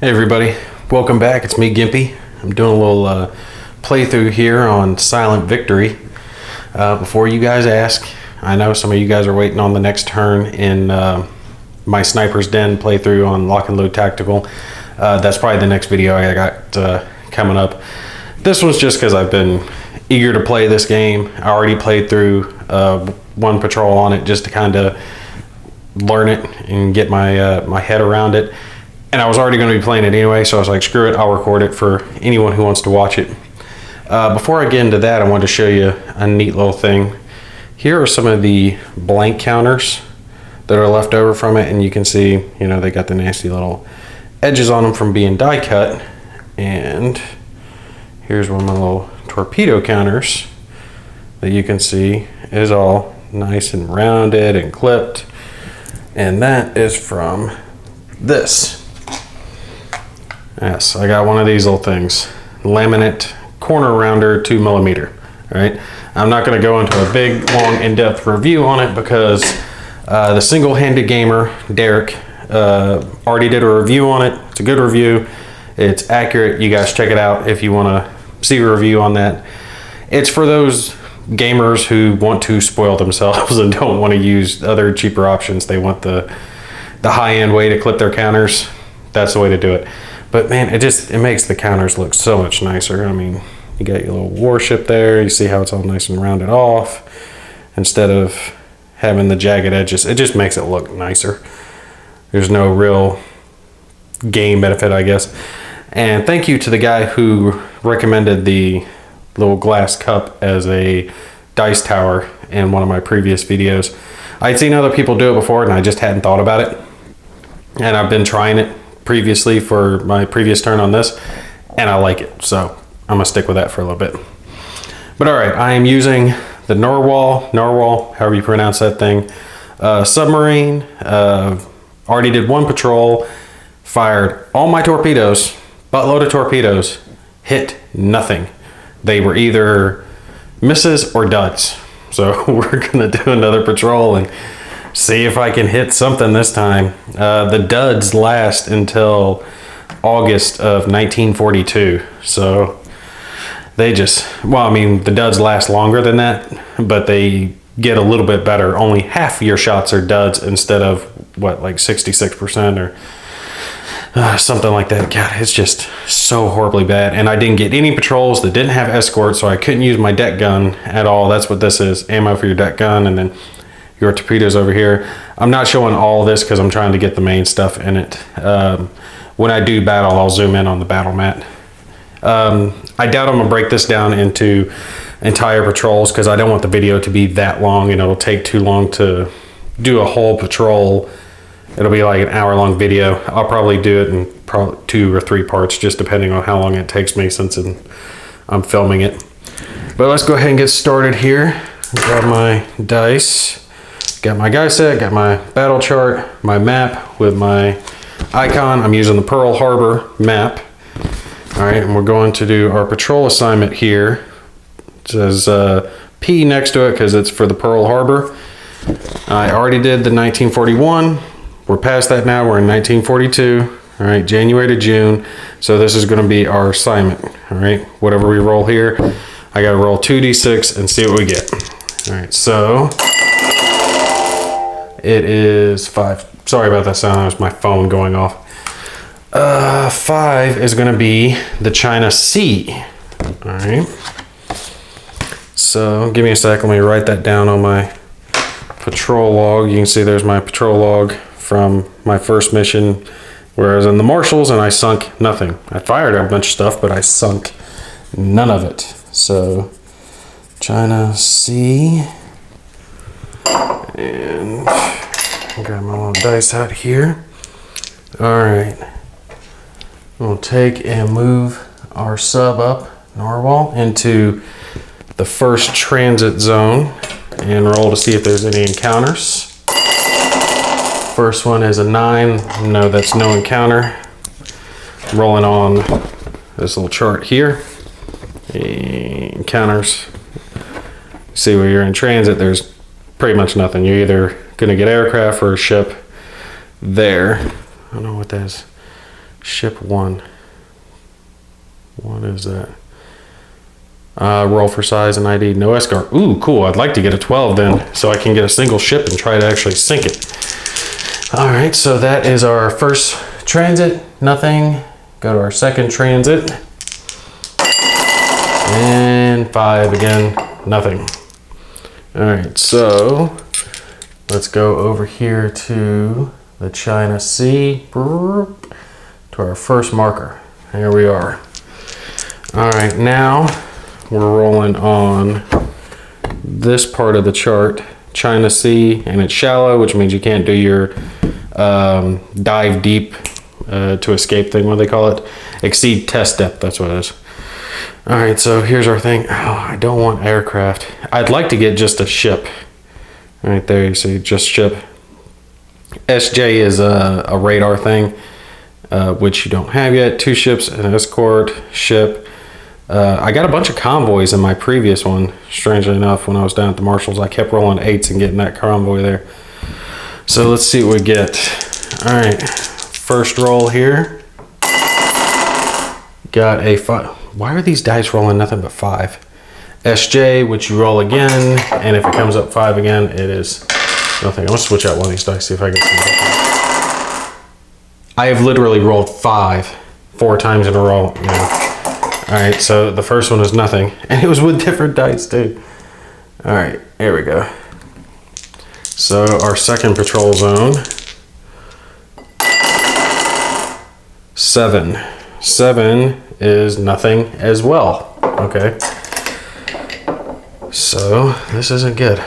Hey everybody, welcome back. It's me, Gimpy. I'm doing a little playthrough here on Silent Victory. Before you guys ask, I know some of you guys are waiting on the next turn in my Sniper's Den playthrough on Lock and Load Tactical. That's probably the next video I got coming up. This one's just because I've been eager to play this game. I already played through one patrol on it just to kind of learn it and get my head around it. And I was already going to be playing it anyway, so I was like, screw it, I'll record it for anyone who wants to watch it. Before I get into that, I wanted to show you a neat little thing. Here are some of the blank counters that are left over from it, and you can see, you know, they got the nasty little edges on them from being die cut. And here's one of my little torpedo counters that you can see is all nice and rounded and clipped. And that is from this. Yes, I got one of these little things. Laminate corner rounder 2mm. All right. I'm not going to go into a big, long, in-depth review on it because the single-handed gamer, Derek, already did a review on it. It's a good review. It's accurate. You guys check it out if you want to see a review on that. It's for those gamers who want to spoil themselves and don't want to use other cheaper options. They want the high-end way to clip their counters. That's the way to do it. But man, it makes the counters look so much nicer. I mean, you got your little warship there. You see how it's all nice and rounded off instead of having the jagged edges. It just makes it look nicer. There's no real game benefit, I guess. And thank you to the guy who recommended the little glass cup as a dice tower in one of my previous videos. I'd seen other people do it before and I just hadn't thought about it. And I've been trying it previously for my previous turn on this, and I like it, so I'm gonna stick with that for a little bit. But all right, I am using the narwhal, however you pronounce that thing, submarine. Already did one patrol, fired all my torpedoes, buttload of torpedoes, hit nothing. They were either misses or duds. So we're gonna do another patrol and see if I can hit something this time. The duds last until August of 1942. So they just, well, I mean, the duds last longer than that, but they get a little bit better. Only half your shots are duds instead of what, like 66% or something like that. God, it's just so horribly bad. And I didn't get any patrols that didn't have escort, so I couldn't use my deck gun at all. That's what this is, ammo for your deck gun, and then your torpedoes over here. I'm not showing all this because I'm trying to get the main stuff in it. When I do battle, I'll zoom in on the battle mat. I doubt I'm gonna break this down into entire patrols because I don't want the video to be that long and it'll take too long to do a whole patrol. It'll be like an hour-long video. I'll probably do it in probably 2 or 3 parts, just depending on how long it takes me since I'm filming it. But let's go ahead and get started here. Grab my dice. Got my guy set, got my battle chart, my map with my icon. I'm using the Pearl Harbor map. All right, and we're going to do our patrol assignment here. It says P next to it because it's for the Pearl Harbor. I already did the 1941. We're past that now, we're in 1942. All right, January to June. So this is gonna be our assignment. All right, whatever we roll here, I gotta roll 2d6 and see what we get. All right, so it is 5. Sorry about that sound. That was my phone going off. 5 is going to be the China Sea. All right. So give me a sec. Let me write that down on my patrol log. You can see there's my patrol log from my first mission, where I was in the Marshalls and I sunk nothing. I fired a bunch of stuff, but I sunk none of it. So China Sea. And got my little dice out here. All right, we'll take and move our sub up, Narwhal, into the first transit zone and roll to see if there's any encounters. First one is a 9. No, that's no encounter. Rolling on this little chart here. Encounters. See where you're in transit, there's pretty much nothing. You're either gonna get aircraft or a ship there. I don't know what that is. Ship 1. What is that? Roll for size and ID. No escort. Ooh, cool. I'd like to get a 12 then, so I can get a single ship and try to actually sink it. All right, so that is our first transit. Nothing. Go to our second transit. And 5 again. Nothing. All right, so let's go over here to the China Sea. To our first marker. Here we are. All right, now we're rolling on this part of the chart, China Sea, and it's shallow, which means you can't do your dive deep to escape thing, what do they call it? Exceed test depth, that's what it is. All right, so here's our thing. Oh, I don't want aircraft. I'd like to get just a ship. Right there, you see, just ship. SJ is a radar thing, which you don't have yet. 2 ships, an escort ship. I got a bunch of convoys in my previous one. Strangely enough, when I was down at the Marshalls, I kept rolling 8s and getting that convoy there. So let's see what we get. All right, first roll here. Got a 5. Why are these dice rolling nothing but 5? SJ, which you roll again, and if it comes up 5 again, it is nothing. I'm gonna switch out one of these dice, see if I get some. I have literally rolled 4 times in a row now. All right, so the first one is nothing, and it was with different dice too. All right, here we go. So our second patrol zone, 7. 7 is nothing as well. Okay. So this isn't good.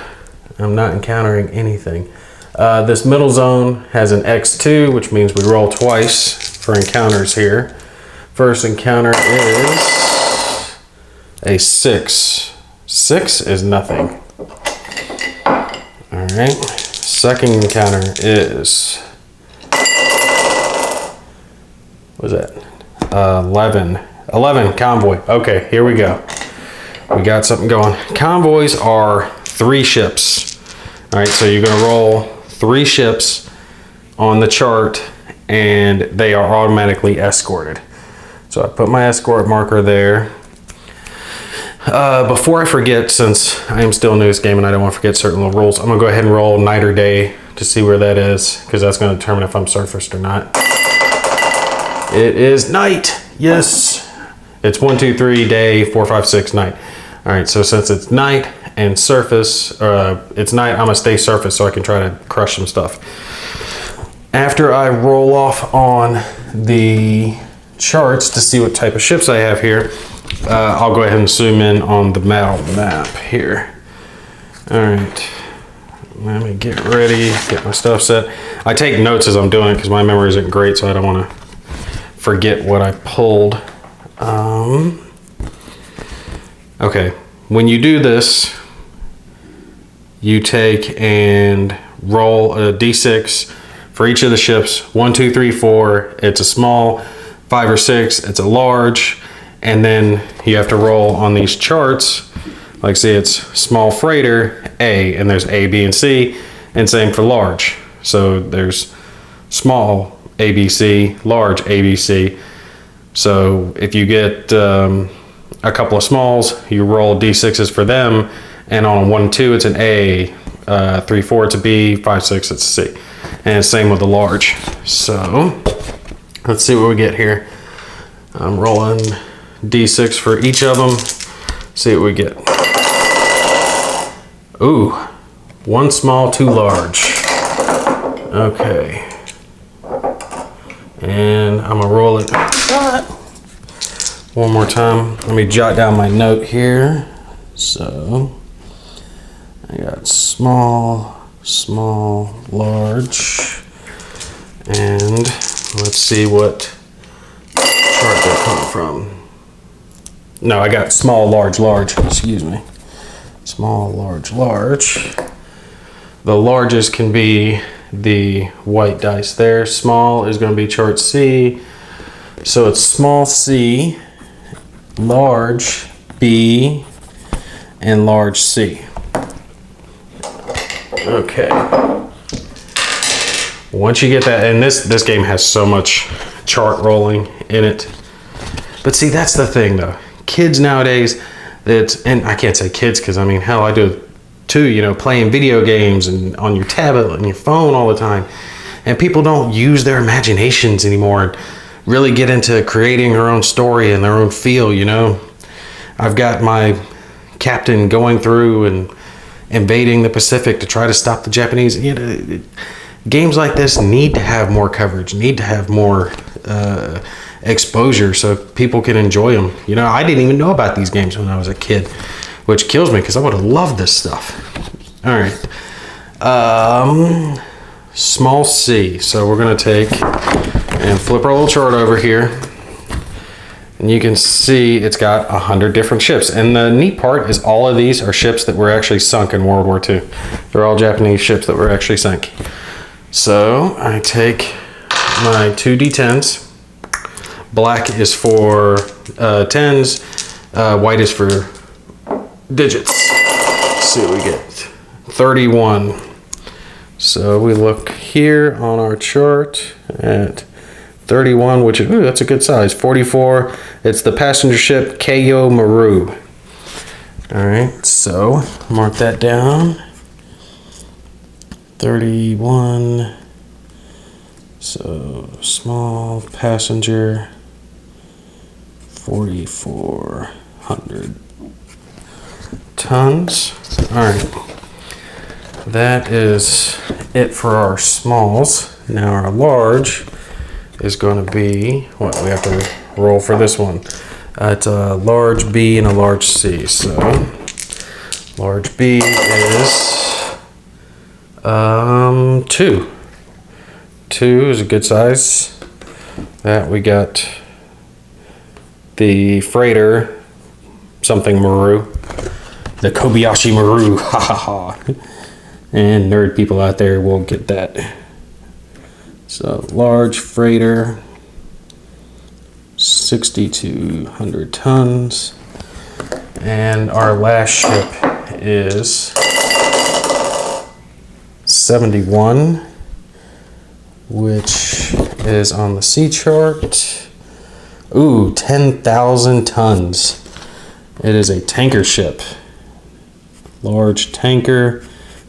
I'm not encountering anything. This middle zone has an X2, which means we roll twice for encounters here. First encounter is a 6. 6 is nothing. All right. Second encounter is, what was that? 11. 11 convoy. Okay, here we go. We got something going. Convoys are 3 ships. All right, so you're gonna roll 3 ships on the chart and they are automatically escorted. So I put my escort marker there. Before I forget, since I am still new to this game and I don't want to forget certain little rules, I'm gonna go ahead and roll night or day to see where that is, because that's gonna determine if I'm surfaced or not. It is night. Yes. It's 1, 2, 3, day, 4, 5, 6, night. All right, so since it's night and surface, it's night, I'm gonna stay surface so I can try to crush some stuff. After I roll off on the charts to see what type of ships I have here, I'll go ahead and zoom in on the map here. All right, let me get ready, get my stuff set. I take notes as I'm doing it because my memory isn't great, so I don't want to forget what I pulled. Okay, when you do this, you take and roll a d6 for each of the ships. 1, 2, 3, 4, it's a small. 5 or 6, it's a large. And then you have to roll on these charts. Like say it's small freighter, A, and there's A, B, and C, and same for large. So there's small A, B, C, large A, B, C. So if you get a couple of smalls, you roll D6s for them, and on a 1, 2, it's an A, 3, 4, it's a B, 5, 6, it's a C. And same with the large. So let's see what we get here. I'm rolling D6 for each of them. See what we get. Ooh, 1 small, 2 large. Okay. And I'm gonna roll it one more time. Let me jot down my note here. So I got small, small, large, and let's see what chart they come from. No, I got small, large, large, excuse me. Small, large, large. The largest can be the white dice there. Small is going to be chart C. So it's small C, large B, and large C. Okay. Once you get that, and this game has so much chart rolling in it. But see, that's the thing though. Kids nowadays, and I can't say kids because I mean, hell, I do it too, you know, playing video games and on your tablet and your phone all the time. And people don't use their imaginations anymore and really get into creating their own story and their own feel, you know. I've got my captain going through and invading the Pacific to try to stop the Japanese. You know, games like this need to have more coverage, need to have more exposure so people can enjoy them. You know, I didn't even know about these games when I was a kid, which kills me because I would have loved this stuff. All right. Small c. So we're going to take and flip our little chart over here. And you can see it's got 100 different ships. And the neat part is all of these are ships that were actually sunk in World War II. They're all Japanese ships that were actually sunk. So I take my 2d10s. Black is for tens. White is for digits. Let's see what we get. 31. So we look here on our chart at 31, which is, ooh, that's a good size. 44, it's the passenger ship Keio Maru. All right, so mark that down. 31, so small passenger, 4,400 tons. All right. That is it for our smalls. Now our large is going to be, what we have to roll for this one. It's a large B and a large C. So large B is 2. 2 is a good size. That we got the freighter, something Maru. The Kobayashi Maru, ha ha ha. And nerd people out there will get that. So large freighter, 6,200 tons. And our last ship is 71, which is on the sea chart. Ooh, 10,000 tons. It is a tanker ship. Large tanker.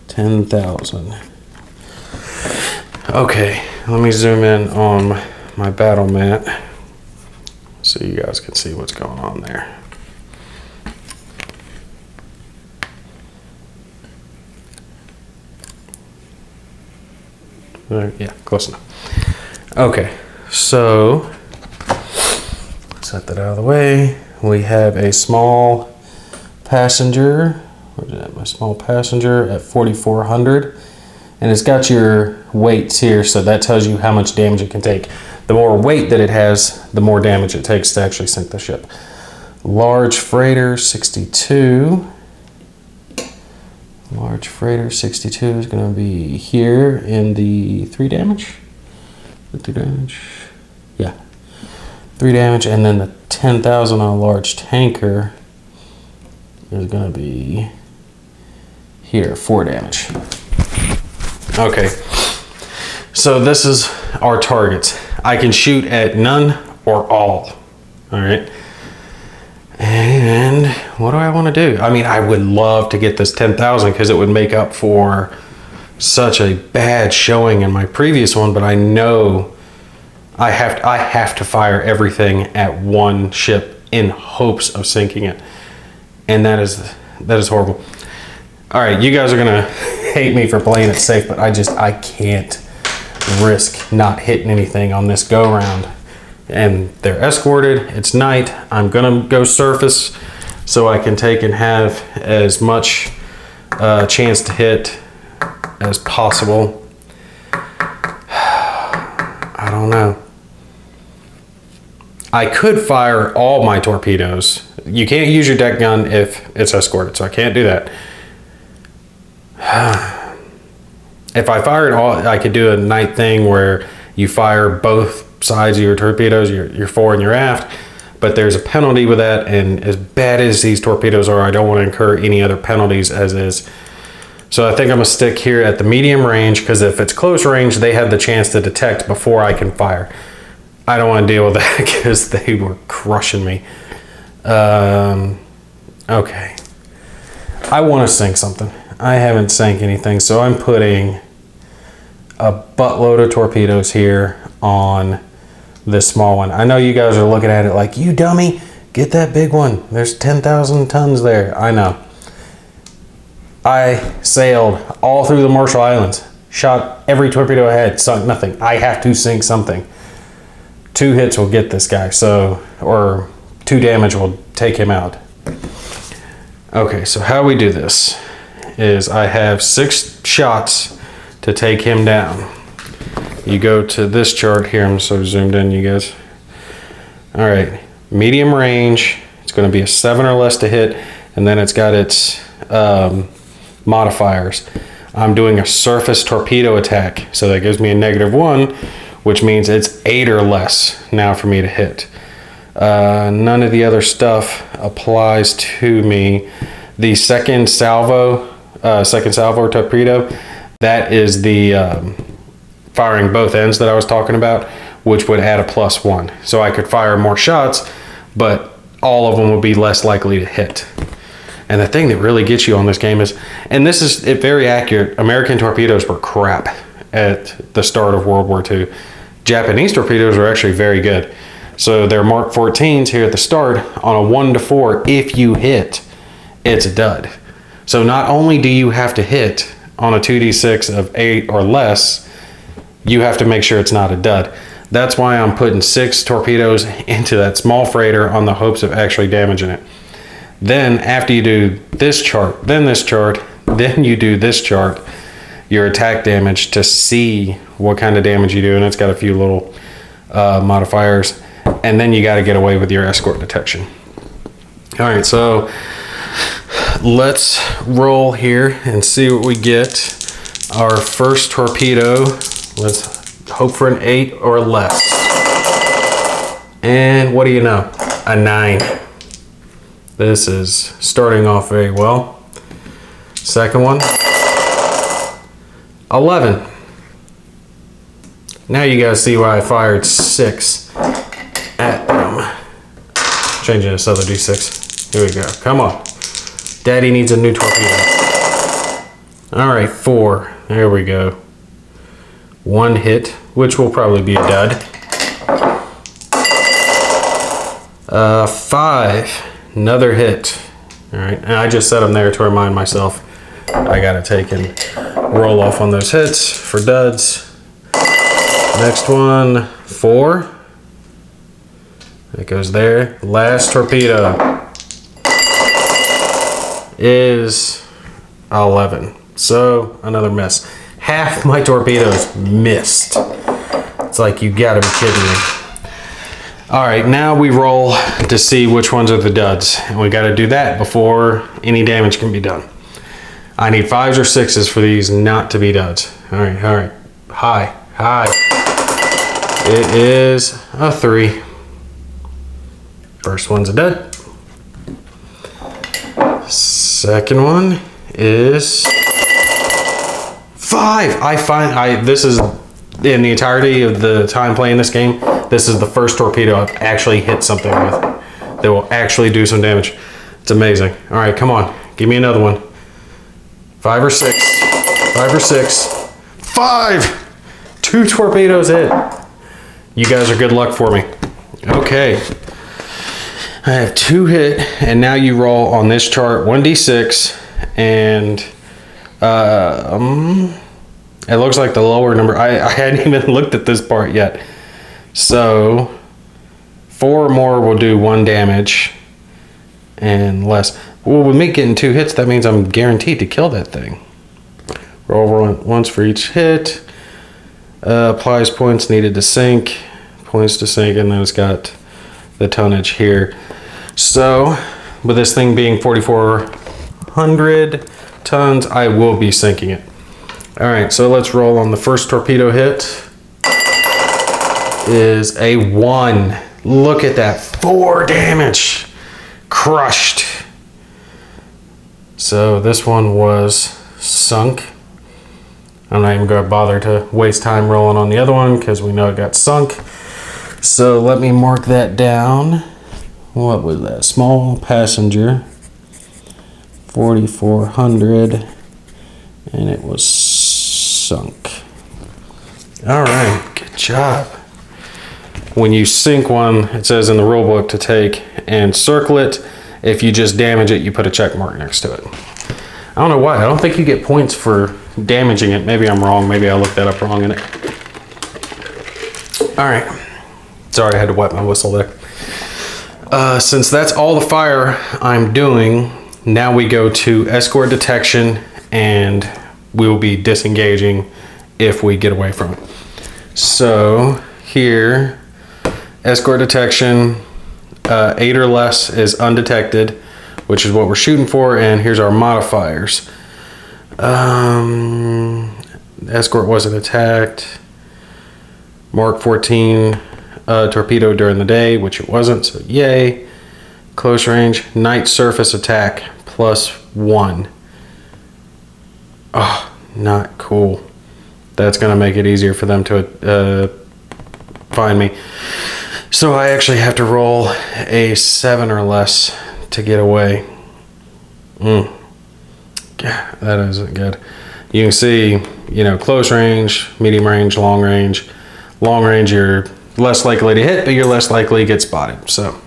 10,000. Okay, let me zoom in on my battle mat so you guys can see what's going on there. Yeah, close enough. Okay, so set that out of the way. We have a small passenger. Where's that? My small passenger at 4,400, and it's got your weights here, so that tells you how much damage it can take. The more weight that it has, the more damage it takes to actually sink the ship. Large freighter 62. Large freighter 62 is going to be here in the 3 damage. The 3 damage, yeah, 3 damage, and then the 10,000 on a large tanker is going to be here, 4 damage. Okay, so this is our targets. I can shoot at none or all. All right. And what do I want to do? I mean, I would love to get this 10,000 because it would make up for such a bad showing in my previous one, but I know I have to fire everything at one ship in hopes of sinking it. And that is horrible. All right, you guys are gonna hate me for playing it safe, but I can't risk not hitting anything on this go round. And they're escorted, it's night, I'm gonna go surface so I can take and have as much chance to hit as possible. I don't know. I could fire all my torpedoes. You can't use your deck gun if it's escorted, so I can't do that. If I fired all, I could do a night thing where you fire both sides of your torpedoes, your fore and your aft, but there's a penalty with that, and as bad as these torpedoes are, I don't want to incur any other penalties as is. So I think I'm gonna stick here at the medium range, because if it's close range, they have the chance to detect before I can fire. I don't want to deal with that because they were crushing me. Okay. I want to sink something. I haven't sank anything, so I'm putting a buttload of torpedoes here on this small one. I know you guys are looking at it like, you dummy, get that big one. There's 10,000 tons there. I know. I sailed all through the Marshall Islands, shot every torpedo I had, sunk nothing. I have to sink something. 2 hits will get this guy, or 2 damage will take him out. Okay, so how we do this is I have 6 shots to take him down. You go to this chart here. I'm so zoomed in, you guys. All right, medium range. It's going to be a 7 or less to hit, and then it's got its modifiers. I'm doing a surface torpedo attack, so that gives me a -1, which means it's 8 or less now for me to hit. None of the other stuff applies to me. The second salvo torpedo, that is the firing both ends that I was talking about, which would add a +1. So I could fire more shots, but all of them would be less likely to hit. And the thing that really gets you on this game is, and this is very accurate, American torpedoes were crap at the start of World War II. Japanese torpedoes were actually very good. So their Mark 14s here at the start, on a 1 to 4, if you hit, it's a dud. So not only do you have to hit on a 2d6 of 8 or less, you have to make sure it's not a dud. That's why I'm putting 6 torpedoes into that small freighter on the hopes of actually damaging it. Then after you do this chart, then this chart, then you do this chart, your attack damage, to see what kind of damage you do. And it's got a few little modifiers. And then you got to get away with your escort detection. All right, so let's roll here and see what we get. Our first torpedo, let's hope for an 8 or less. And what do you know? A 9. This is starting off very well. Second one, 11. Now you guys see why I fired 6 at them. Changing this other D6. Here we go. Come on. Daddy needs a new torpedo. All right, 4. There we go. 1 hit, which will probably be a dud. 5. Another hit. All right, and I just set them there to remind myself I gotta take and roll off on those hits for duds. Next one, 4. It goes there. Last torpedo is 11. So another miss. Half my torpedoes missed. It's like, you gotta be kidding me. All right, now we roll to see which ones are the duds. And we gotta do that before any damage can be done. I need 5s or 6s for these not to be duds. All right. High. It is a 3. First one's a dud. Second one is 5. This is, in the entirety of the time playing this game, this is the first torpedo I've actually hit something with that will actually do some damage. It's amazing. All right, come on. Give me another one. 5 or 6. 5 or 6. 5! 2 torpedoes hit. You guys are good luck for me. Okay. I have 2 hit, and now you roll on this chart 1d6, and it looks like the lower number. I hadn't even looked at this part yet. So 4 or more will do 1 damage, and less. Well, with me getting 2 hits, that means I'm guaranteed to kill that thing. Roll once for each hit. Applies points needed to sink. Points to sink, and then it's got the tonnage here. So, with this thing being 4,400 tons, I will be sinking it. All right, so let's roll on the first torpedo hit. Is a 1. Look at that, 4 damage. Crushed. So this one was sunk. I'm not even going to bother to waste time rolling on the other one because we know it got sunk. So let me mark that down. What was that? Small passenger, 4,400, and it was sunk. All right, good job. When you sink one, it says in the rule book to take and circle it. If you just damage it, you put a check mark next to it. I don't know why. I don't think you get points for damaging it. Maybe I'm wrong. Maybe I looked that up wrong in it. All right. Sorry, I had to wet my whistle there. Since that's all the fire I'm doing, now we go to Escort Detection, and we will be disengaging if we get away from it. So here, Escort Detection, 8 or less is undetected, which is what we're shooting for, and here's our modifiers. Escort wasn't attacked. Mark 14 torpedo during the day, which it wasn't, so yay. Close range, night surface attack, +1. Oh, not cool. That's gonna make it easier for them to find me. So I actually have to roll a 7 or less to get away. God, that isn't good. You can see, close range, medium range, long range. Long range, you're less likely to hit, but you're less likely to get spotted. So,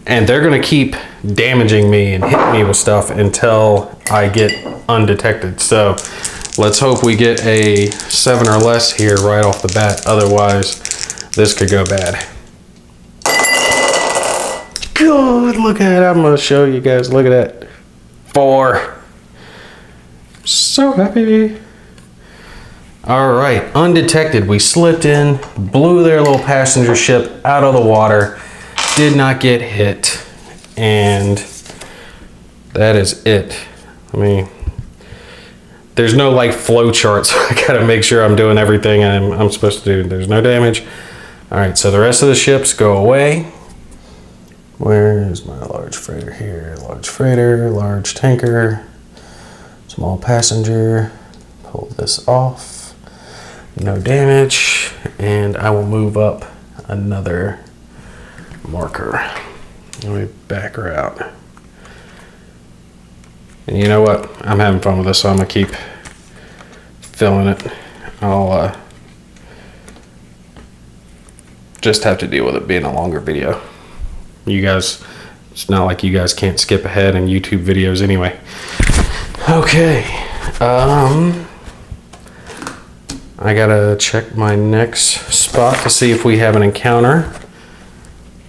and they're gonna keep damaging me and hitting me with stuff until I get undetected. So let's hope we get a 7 or less here right off the bat. Otherwise, this could go bad. Good, look at it. I'm gonna show you guys. Look at that. 4. So happy. All right, undetected. We slipped in, blew their little passenger ship out of the water, did not get hit, and that is it. There's no flow chart, so I gotta make sure I'm doing everything I'm supposed to do. There's no damage. All right, so the rest of the ships go away. Where is my large freighter here? Large freighter, large tanker, small passenger. Pull this off. No damage. And I will move up another marker. Let me back her out. And you know what? I'm having fun with this, so I'm gonna keep filling it. I'll just have to deal with it being a longer video. You guys, it's not like you guys can't skip ahead in YouTube videos anyway. Okay, I gotta check my next spot to see if we have an encounter.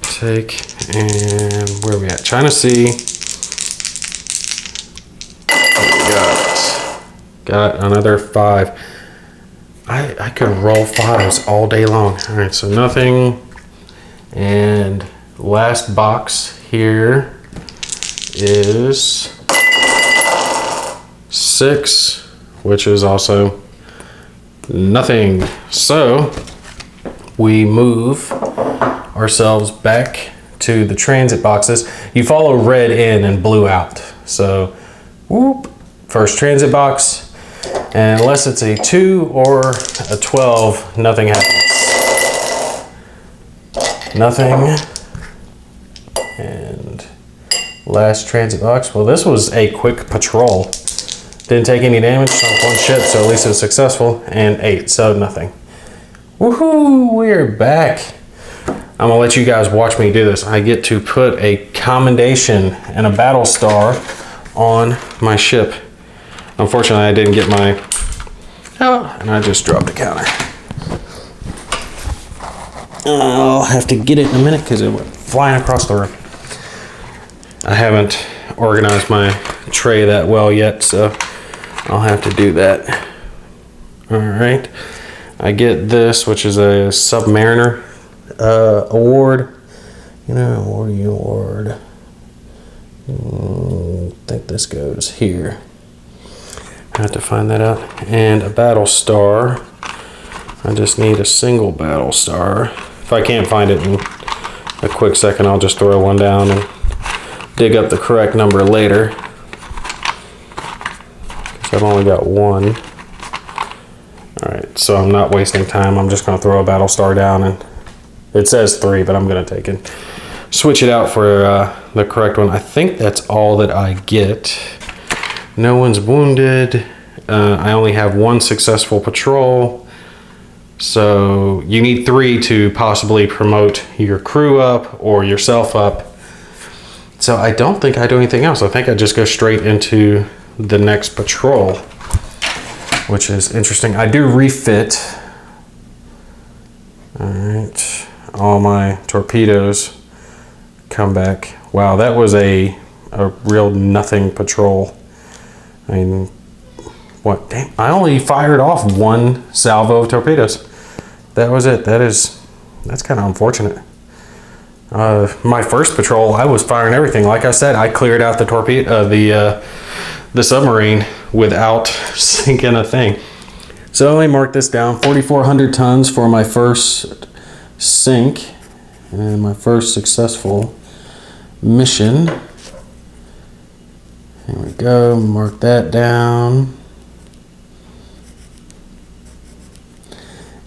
Take, and where are we at? China Sea. Got another 5. I could roll 5s all day long. All right, so nothing. And last box here is 6, which is also nothing. So we move ourselves back to the transit boxes. You follow red in and blue out. So whoop, first transit box. And unless it's a 2 or a 12, nothing happens. Nothing. And last transit box. Well, this was a quick patrol. Didn't take any damage, sunk 1 ship, so at least it was successful. And 8, so nothing. Woohoo, we're back. I'm gonna let you guys watch me do this. I get to put a commendation and a battle star on my ship. Unfortunately, I didn't get my, and I just dropped the counter. I'll have to get it in a minute because it went flying across the room. I haven't organized my tray that well yet, so I'll have to do that. All right, I get this, which is a Submariner award. Award. I think this goes here. I have to find that out. And a battle star. I just need a single battle star. If I can't find it in a quick second, I'll just throw one down and dig up the correct number later. So I've only got one. All right, so I'm not wasting time. I'm just gonna throw a battle star down, and it says 3, but I'm gonna take it. Switch it out for the correct one. I think that's all that I get. No one's wounded. I only have 1 successful patrol. So you need 3 to possibly promote your crew up or yourself up. So I don't think I do anything else. I think I just go straight into the next patrol, which is interesting. I do refit. All right, all my torpedoes come back. Wow, that was a real nothing patrol. I mean, what? Damn, I only fired off 1 salvo of torpedoes. That was it. That's kind of unfortunate. My first patrol, I was firing everything. Like I said, I cleared out the torpedo, the submarine without sinking a thing. So let me mark this down: 4,400 tons for my first sink and my first successful mission. Here we go. Mark that down.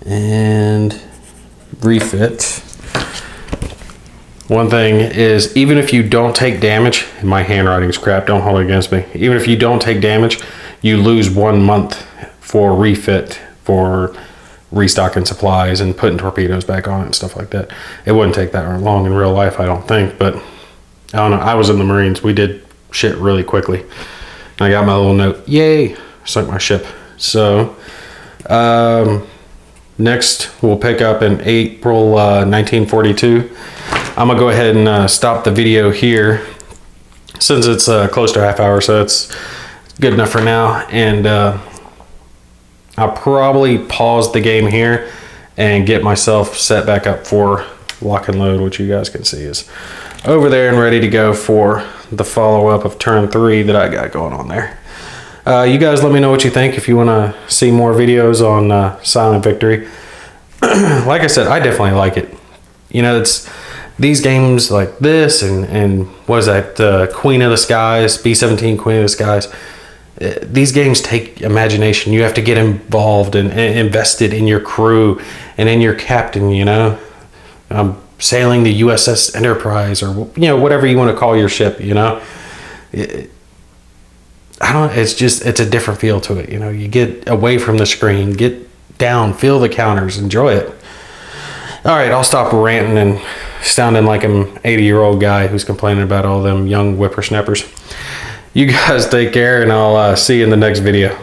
And refit. One thing is, even if you don't take damage, my handwriting's crap, don't hold it against me. Even if you don't take damage, you lose 1 month for refit, for restocking supplies and putting torpedoes back on it and stuff like that. It wouldn't take that long in real life, I don't think, but I don't know. I was in the Marines. We did shit really quickly. I got my little note, yay, sunk my ship. So, next we'll pick up in April 1942. I'm gonna go ahead and stop the video here since it's close to a half hour, so it's good enough for now. And I'll probably pause the game here and get myself set back up for lock and load, which you guys can see is over there and ready to go for the follow-up of turn 3 that I got going on there. You guys let me know what you think if you want to see more videos on Silent Victory. Like I said, I definitely like it. You know, it's these games like this and what is that, Queen of the Skies, B-17 Queen of the Skies. These games take imagination. You have to get involved and invested in your crew and in your captain, you know. Sailing the USS Enterprise, or whatever you want to call your ship, you know. It's a different feel to it, you know. You get away from the screen, get down, feel the counters, enjoy it. All right, I'll stop ranting and sounding like I'm 80-year-old guy who's complaining about all them young whippersnappers. You guys take care, and I'll see you in the next video.